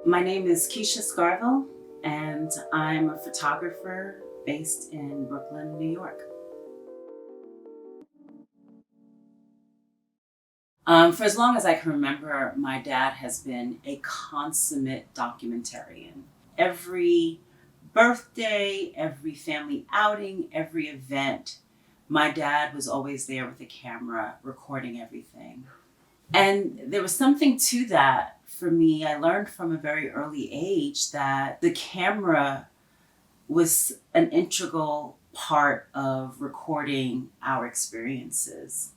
My name is Keisha Scarville, and I'm a photographer based in Brooklyn, New York. For as long as I can remember, my dad has been a consummate documentarian. Every birthday, every family outing, every event, my dad was always there with a camera recording everything. And there was something to that for me. I learned from a very early age that the camera was an integral part of recording our experiences.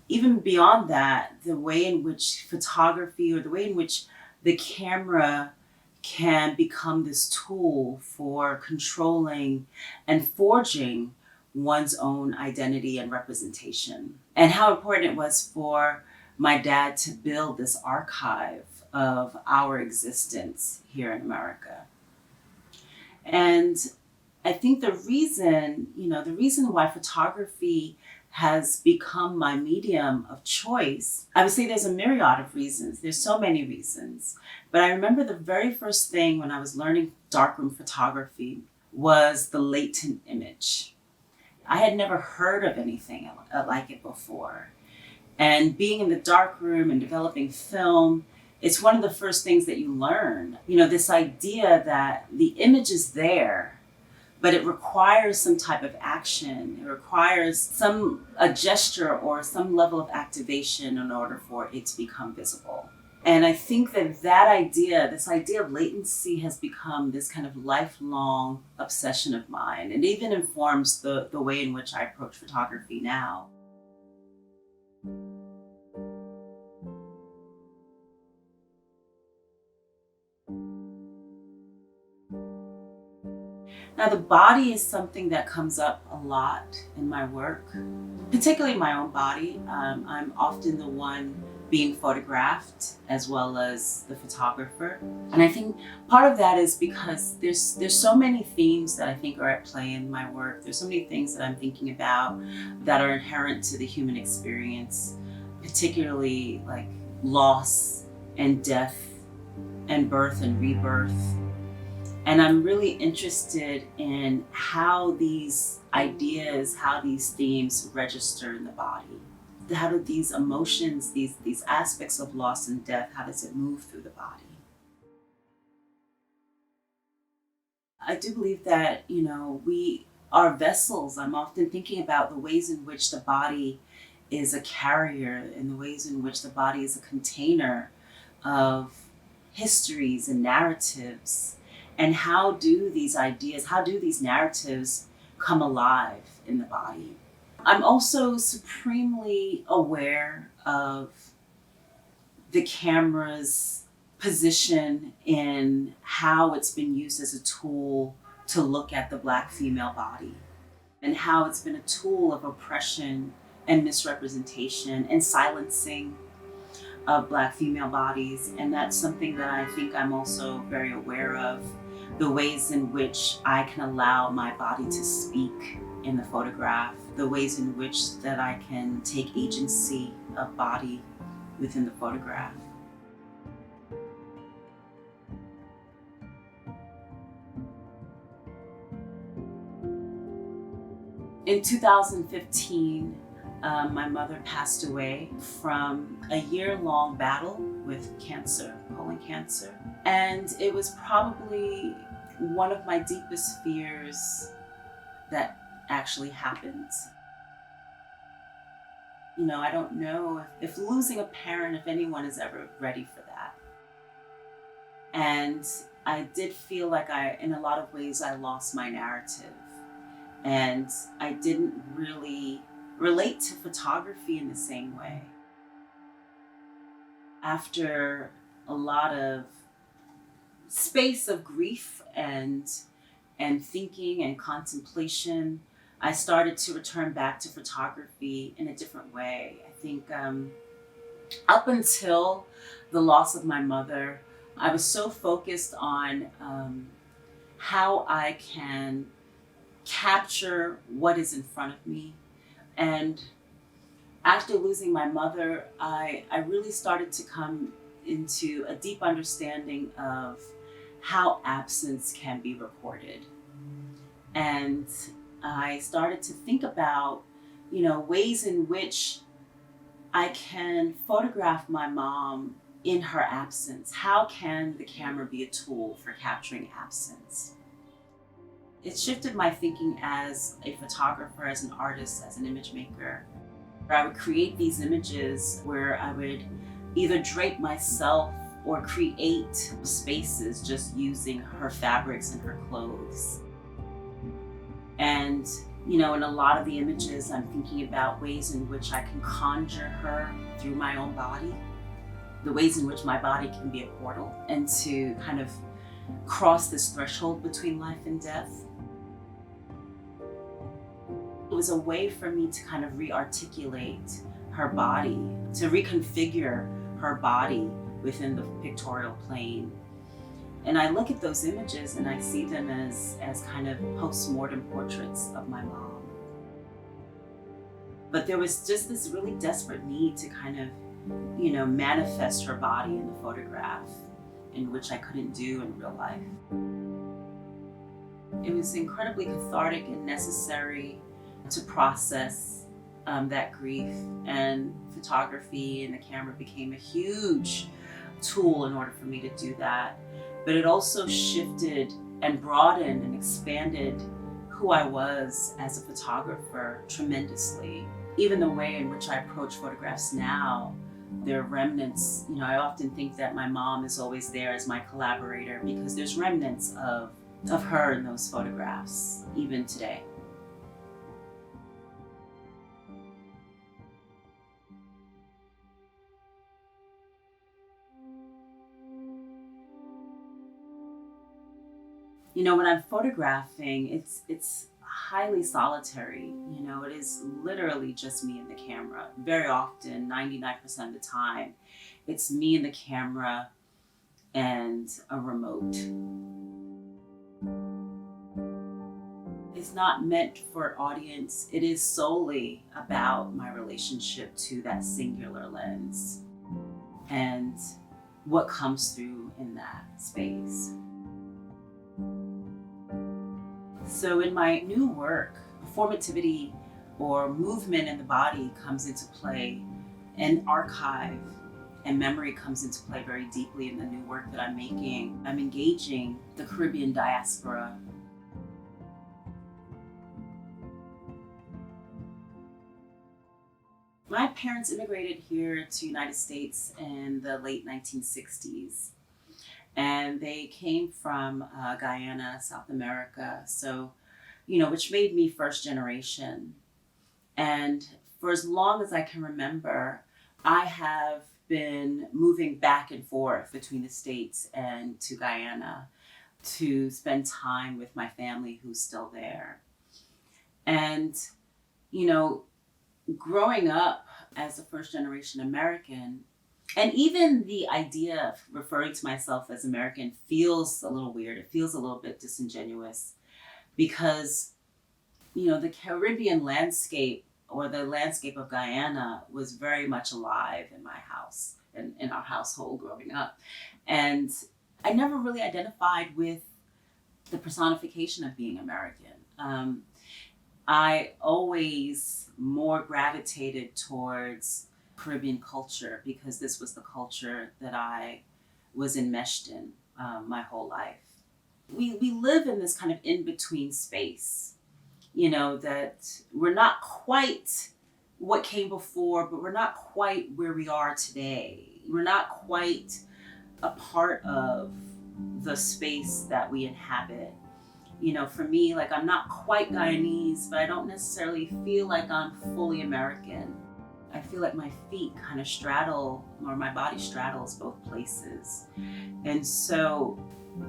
Even beyond that, the way in which photography or the way in which the camera can become this tool for controlling and forging one's own identity and representation. And how important it was for my dad to build this archive of our existence here in America. And I think the reason why photography has become my medium of choice, I would say there's a myriad of reasons. There's so many reasons. But I remember the very first thing when I was learning darkroom photography was the latent image. I had never heard of anything like it before. And being in the darkroom and developing film, it's one of the first things that you learn. This idea that the image is there, but it requires some type of action. It requires a gesture or some level of activation in order for it to become visible. And I think this idea of latency has become this kind of lifelong obsession of mine. It even informs the way in which I approach photography now. Now, the body is something that comes up a lot in my work, particularly my own body. I'm often the one being photographed as well as the photographer. And I think part of that is because there's so many themes that I think are at play in my work. There's so many things that I'm thinking about that are inherent to the human experience, particularly like loss and death and birth and rebirth. And I'm really interested in how these ideas, how these themes register in the body. How do these emotions, these aspects of loss and death, how does it move through the body? I do believe that, we are vessels. I'm often thinking about the ways in which the body is a carrier and the ways in which the body is a container of histories and narratives. And how do these narratives come alive in the body? I'm also supremely aware of the camera's position in how it's been used as a tool to look at the Black female body, and how it's been a tool of oppression and misrepresentation and silencing of Black female bodies. And that's something that I think I'm also very aware of, the ways in which I can allow my body to speak in the photograph, the ways in which that I can take agency of body within the photograph. In 2015, my mother passed away from a year-long battle with cancer, colon cancer. And it was probably one of my deepest fears that actually happened. I don't know if losing a parent, if anyone is ever ready for that. And I did feel like in a lot of ways, I lost my narrative. And I didn't really relate to photography in the same way. After a lot of space of grief and thinking and contemplation, I started to return back to photography in a different way. I think up until the loss of my mother, I was so focused on how I can capture what is in front of me. And after losing my mother, I really started to come into a deep understanding of how absence can be reported. And I started to think about, ways in which I can photograph my mom in her absence. How can the camera be a tool for capturing absence? It shifted my thinking as a photographer, as an artist, as an image maker. I would create these images where I would either drape myself or create spaces just using her fabrics and her clothes. And, in a lot of the images, I'm thinking about ways in which I can conjure her through my own body, the ways in which my body can be a portal, and to kind of cross this threshold between life and death. It was a way for me to kind of re-articulate her body, to reconfigure her body within the pictorial plane. And I look at those images and I see them as kind of post-mortem portraits of my mom. But there was just this really desperate need to kind of, manifest her body in the photograph, in which I couldn't do in real life. It was incredibly cathartic and necessary to process that grief, and photography and the camera became a huge tool in order for me to do that. But it also shifted and broadened and expanded who I was as a photographer tremendously. Even the way in which I approach photographs now, there are remnants. I often think that my mom is always there as my collaborator because there's remnants of her in those photographs, even today. When I'm photographing, it's highly solitary. It is literally just me and the camera. Very often, 99% of the time, it's me and the camera and a remote. It's not meant for audience. It is solely about my relationship to that singular lens and what comes through in that space. So in my new work, performativity or movement in the body comes into play, and archive and memory comes into play very deeply in the new work that I'm making. I'm engaging the Caribbean diaspora. My parents immigrated here to the United States in the late 1960s. And they came from Guyana, South America. So, which made me first generation. And for as long as I can remember, I have been moving back and forth between the States and to Guyana to spend time with my family who's still there. And, growing up as a first generation American, and even the idea of referring to myself as American feels a little weird. It feels a little bit disingenuous because, the Caribbean landscape or the landscape of Guyana was very much alive in my house and in our household growing up. And I never really identified with the personification of being American. I always more gravitated towards Caribbean culture because this was the culture that I was enmeshed in my whole life. We live in this kind of in-between space, that we're not quite what came before, but we're not quite where we are today. We're not quite a part of the space that we inhabit. For me, I'm not quite Guyanese, but I don't necessarily feel like I'm fully American. I feel like my feet kind of straddle, or my body straddles both places. And so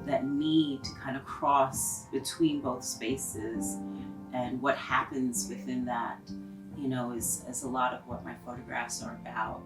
that need to kind of cross between both spaces and what happens within that, is a lot of what my photographs are about.